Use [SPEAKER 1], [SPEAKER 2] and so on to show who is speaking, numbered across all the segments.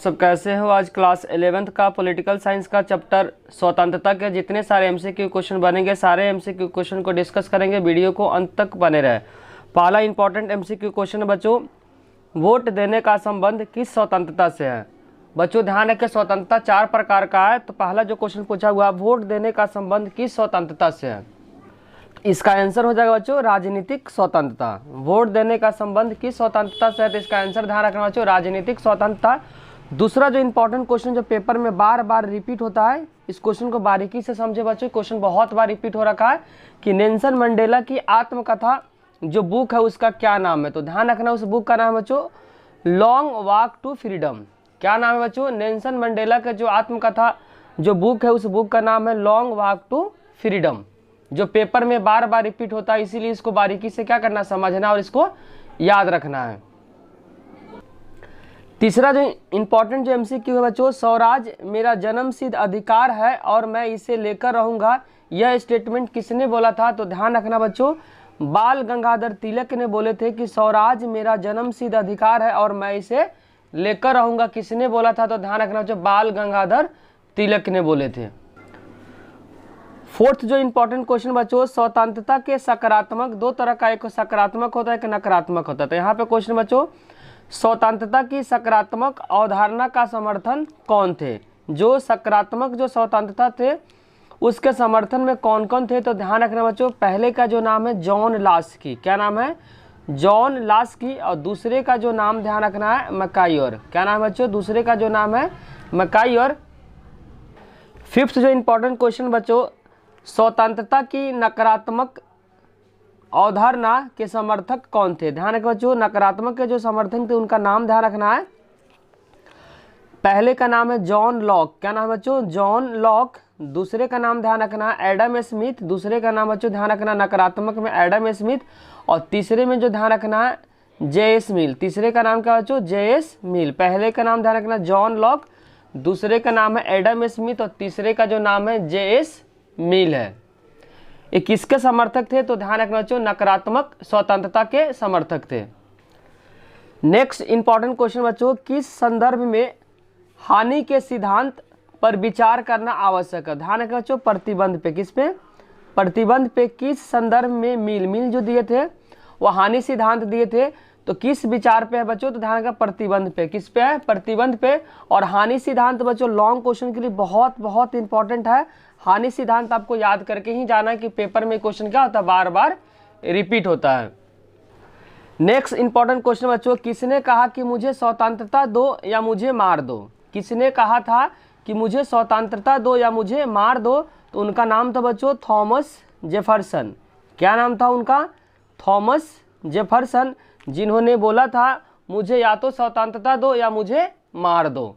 [SPEAKER 1] सब कैसे हो। आज क्लास 11th का पॉलिटिकल साइंस का चैप्टर स्वतंत्रता के जितने सारे एमसीक्यू क्वेश्चन बनेंगे सारे एमसीक्यू क्वेश्चन को डिस्कस करेंगे। वीडियो को अंत तक बने रहे। पहला इंपॉर्टेंट एमसीक्यू क्वेश्चन बच्चों, वोट देने का संबंध किस स्वतंत्रता से है। बच्चों ध्यान रखें, स्वतंत्रता 4 प्रकार का है। तो पहला जो क्वेश्चन पूछा हुआ, वोट देने का संबंध किस स्वतंत्रता से है, इसका आंसर हो जाएगा बच्चों राजनीतिक स्वतंत्रता। वोट देने का संबंध किस स्वतंत्रता से है, तो इसका आंसर ध्यान रखना बच्चों राजनीतिक स्वतंत्रता। दूसरा जो इंपॉर्टेंट क्वेश्चन जो पेपर में बार बार रिपीट होता है, इस क्वेश्चन को बारीकी से समझे बच्चों। क्वेश्चन बहुत बार रिपीट हो रखा है कि नेल्सन मंडेला की आत्मकथा जो बुक है उसका क्या नाम है। तो ध्यान रखना उस बुक का नाम है बच्चों लॉन्ग वॉक टू फ्रीडम। क्या नाम है बच्चों, नेल्सन मंडेला का जो आत्मकथा जो बुक है उस बुक का नाम है लॉन्ग वॉक टू फ्रीडम, जो पेपर में बार बार रिपीट होता है। इसीलिए इसको बारीकी से क्या करना, समझना और इसको याद रखना है। तीसरा जो इंपॉर्टेंट जो एमसीक्यू है बच्चों, स्वराज मेरा जन्मसिद्ध अधिकार है और मैं इसे लेकर रहूंगा, यह स्टेटमेंट किसने बोला था। तो ध्यान रखना बच्चों बाल गंगाधर तिलक ने बोले थे कि स्वराज मेरा जन्मसिद्ध अधिकार है और मैं इसे लेकर रहूंगा। किसने बोला था, तो ध्यान रखना बच्चों बाल गंगाधर तिलक ने बोले थे। फोर्थ जो इंपॉर्टेंट क्वेश्चन बच्चों, स्वतंत्रता के सकारात्मक दो तरह का, एक सकारात्मक होता है एक नकारात्मक होता है। तो यहाँ पे क्वेश्चन बच्चों, स्वतंत्रता की सकारात्मक अवधारणा का समर्थन कौन थे। जो सकारात्मक जो स्वतंत्रता थे उसके समर्थन में कौन कौन थे। तो ध्यान रखना बच्चों, पहले का जो नाम है जॉन लास्की, क्या नाम है जॉन लास्की, और दूसरे का जो नाम ध्यान रखना है मैकायर। क्या नाम है बच्चों, दूसरे का जो नाम है मैकायर। फिफ्थ जो इंपॉर्टेंट क्वेश्चन बच्चों, स्वतंत्रता की नकारात्मक अवधारणा के समर्थक कौन थे। ध्यान रखना बच्चों नकारात्मक के जो समर्थक थे उनका नाम ध्यान रखना है। पहले का नाम है जॉन लॉक। क्या नाम है बच्चों, जॉन लॉक। दूसरे का नाम ध्यान रखना है एडम स्मिथ। दूसरे का नाम बच्चों ध्यान रखना नकारात्मक में एडम स्मिथ, और तीसरे में जो ध्यान रखना है जे.एस. मिल। तीसरे का नाम क्या बच्चों, जे.एस. मिल। पहले का नाम ध्यान रखना जॉन लॉक, दूसरे का नाम है एडम स्मिथ और तीसरे का जो नाम है जे.एस. मिल है। ये किसके समर्थक थे, तो ध्यान रखना बच्चों नकारात्मक स्वतंत्रता के समर्थक थे। नेक्स्ट इंपॉर्टेंट क्वेश्चन बच्चों, किस संदर्भ में हानि के सिद्धांत पर विचार करना आवश्यक है। ध्यान रखना बच्चों प्रतिबंध पे, किस पे, प्रतिबंध पे किस संदर्भ में मिल जो दिए थे वो हानि सिद्धांत दिए थे। तो किस विचार पे है बच्चों, तो ध्यान रखना प्रतिबंध पे। किस पे है, प्रतिबंध पे। और हानि सिद्धांत बच्चों लॉन्ग क्वेश्चन के लिए बहुत बहुत इंपॉर्टेंट है। हानि सिद्धांत आपको याद करके ही जाना है कि पेपर में क्वेश्चन क्या होता है, बार बार रिपीट होता है। नेक्स्ट इंपॉर्टेंट क्वेश्चन बच्चों, किसने कहा कि मुझे स्वतंत्रता दो या मुझे मार दो। किसने कहा था कि मुझे स्वतंत्रता दो या मुझे मार दो। तो उनका नाम था बच्चों थॉमस जेफरसन। क्या नाम था उनका, थॉमस जेफरसन, जिन्होंने बोला था मुझे या तो स्वतंत्रता दो या मुझे मार दो।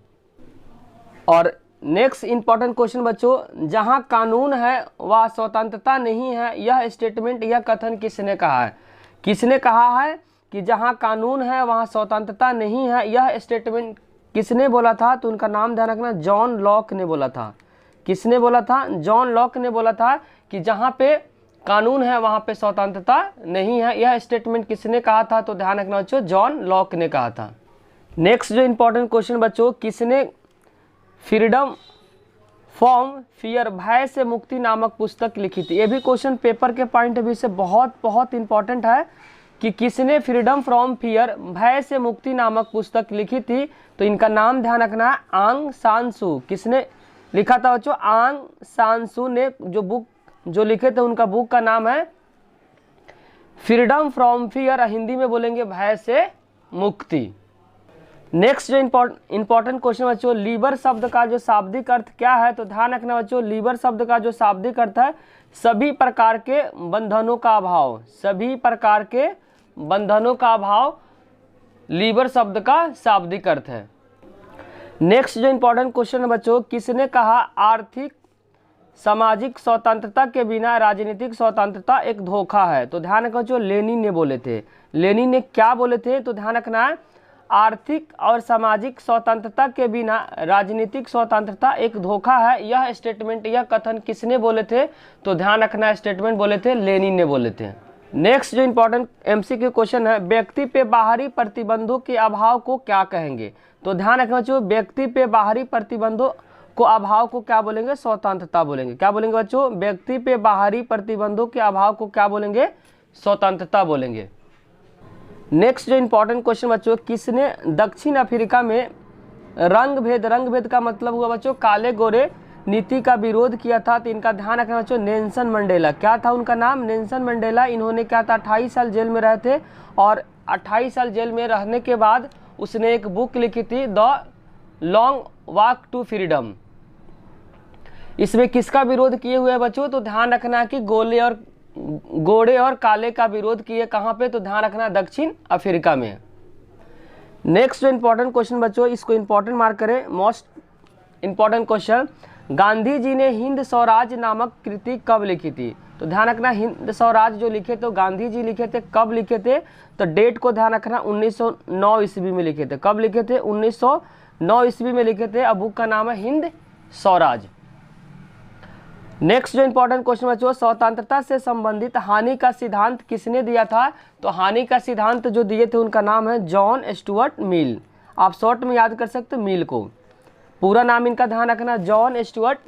[SPEAKER 1] और नेक्स्ट इंपॉर्टेंट क्वेश्चन बच्चों, जहां कानून है वह स्वतंत्रता नहीं है, यह स्टेटमेंट यह कथन किसने कहा है। किसने कहा है कि जहां कानून है वहां स्वतंत्रता नहीं है, यह स्टेटमेंट किसने बोला था। तो उनका नाम ध्यान रखना जॉन लॉक ने बोला था। किसने बोला था, जॉन लॉक ने बोला था कि जहां पे कानून है वहां पे स्वतंत्रता नहीं है। यह स्टेटमेंट किसने कहा था, तो ध्यान रखना बच्चों जॉन लॉक ने कहा था। नेक्स्ट जो इंपॉर्टेंट क्वेश्चन बच्चों, किसने फ्रीडम फ्रॉम फियर भय से मुक्ति नामक पुस्तक लिखी थी। ये भी क्वेश्चन पेपर के पॉइंट ऑफ व्यू से बहुत बहुत इंपॉर्टेंट है कि किसने फ्रीडम फ्रॉम फियर भय से मुक्ति नामक पुस्तक लिखी थी। तो इनका नाम ध्यान रखना है आंग सान सू। किसने लिखा था बच्चों, आंग सान सू ने जो बुक जो लिखे थे उनका बुक का नाम है फ्रीडम फ्रॉम फियर, हिंदी में बोलेंगे भय से मुक्ति। नेक्स्ट जो इंपॉर्टेंट क्वेश्चन बच्चों, लीबर शब्द का जो शाब्दिक अर्थ क्या है। तो ध्यान रखना बच्चों लीबर शब्द का जो शाब्दिक अर्थ है सभी प्रकार के बंधनों का अभाव। सभी प्रकार के बंधनों का अभाव लीबर शब्द का शाब्दिक अर्थ है। नेक्स्ट जो इंपॉर्टेंट क्वेश्चन है बच्चों, किसने कहा आर्थिक सामाजिक स्वतंत्रता के बिना राजनीतिक स्वतंत्रता एक धोखा है। तो ध्यान रखना बच्चों लेनिन ने बोले थे। लेनिन ने क्या बोले थे, तो ध्यान रखना है आर्थिक और सामाजिक स्वतंत्रता के बिना राजनीतिक स्वतंत्रता एक धोखा है। यह स्टेटमेंट यह कथन किसने बोले थे, तो ध्यान रखना स्टेटमेंट बोले थे लेनिन ने बोले थे। नेक्स्ट जो इंपॉर्टेंट एमसीक्यू क्वेश्चन है, व्यक्ति पे बाहरी प्रतिबंधों के अभाव को क्या कहेंगे। तो ध्यान रखना बच्चों, व्यक्ति पे बाहरी प्रतिबंधों को अभाव को क्या बोलेंगे? स्वतंत्रता बोलेंगे। क्या बोलेंगे बच्चों? व्यक्ति पे बाहरी प्रतिबंधों के अभाव को क्या बोलेंगे? स्वतंत्रता बोलेंगे। नेक्स्ट जो इंपॉर्टेंट क्वेश्चन बच्चों, किसने दक्षिण अफ्रीका में रंग भेद का मतलब हुआ बच्चों काले गोरे नीति का विरोध किया था? तो इनका ध्यान रखना बच्चों, नेल्सन मंडेला। क्या था उनका नाम? Nelson Mandela. इन्होंने क्या था, 28 साल जेल में रहे थे और 28 साल जेल में रहने के बाद उसने एक बुक लिखी थी, the long walk to freedom. इसमें किसका विरोध किए हुए हैं बच्चों? तो ध्यान रखना कि गोरे और काले का विरोध किए। कहाँ पे? तो ध्यान रखना दक्षिण अफ्रीका में। नेक्स्ट जो इंपॉर्टेंट क्वेश्चन बच्चों, इसको इंपॉर्टेंट मार्क करें, most important question, Gandhi ji ने हिंद स्वराज नामक कृति कब लिखी थी? तो ध्यान रखना, हिंद स्वराज जो लिखे तो गांधी जी लिखे थे, कब लिखे थे? तो डेट को ध्यान रखना, 1909 ईस्वी में लिखे थे। कब लिखे थे? 1909 ईस्वी में लिखे थे। अब बुक का नाम है हिंद स्वराज। नेक्स्ट जो इंपॉर्टेंट क्वेश्चन बच्चों, स्वतंत्रता से संबंधित हानि का सिद्धांत किसने दिया था? तो हानि का सिद्धांत जो दिए थे उनका नाम है जॉन स्टुअर्ट मिल। आप शॉर्ट में याद कर सकते हो मिल को, पूरा नाम इनका ध्यान रखना, जॉन स्टुअर्ट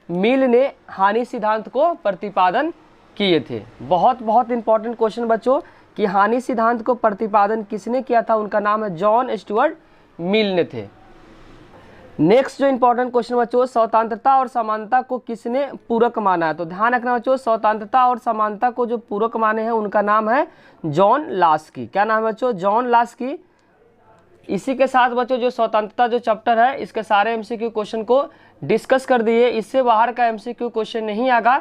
[SPEAKER 1] मिल ने हानि सिद्धांत को प्रतिपादन किए थे। बहुत बहुत इंपॉर्टेंट क्वेश्चन बच्चों कि हानि सिद्धांत को प्रतिपादन किसने किया था? उनका नाम है जॉन स्टुअर्ट मिल ने थे। नेक्स्ट जो इंपॉर्टेंट क्वेश्चन बच्चों, स्वतंत्रता और समानता को किसने पूरक माना है? तो ध्यान रखना बच्चों, स्वतंत्रता और समानता को जो पूरक माने हैं उनका नाम है जॉन लास्की। क्या नाम है बच्चों? John Laski. इसी के साथ बच्चों जो स्वतंत्रता जो चैप्टर है इसके सारे एमसीक्यू क्वेश्चन को डिस्कस कर दिए। इससे बाहर का एमसीक्यू क्वेश्चन नहीं आएगा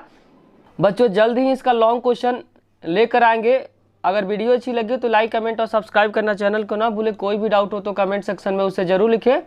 [SPEAKER 1] बच्चों, जल्द ही इसका लॉन्ग क्वेश्चन लेकर आएंगे। अगर वीडियो अच्छी लगी तो लाइक कमेंट और सब्सक्राइब करना चैनल को ना भूले। कोई भी डाउट हो तो कमेंट सेक्शन में उसे जरूर लिखें।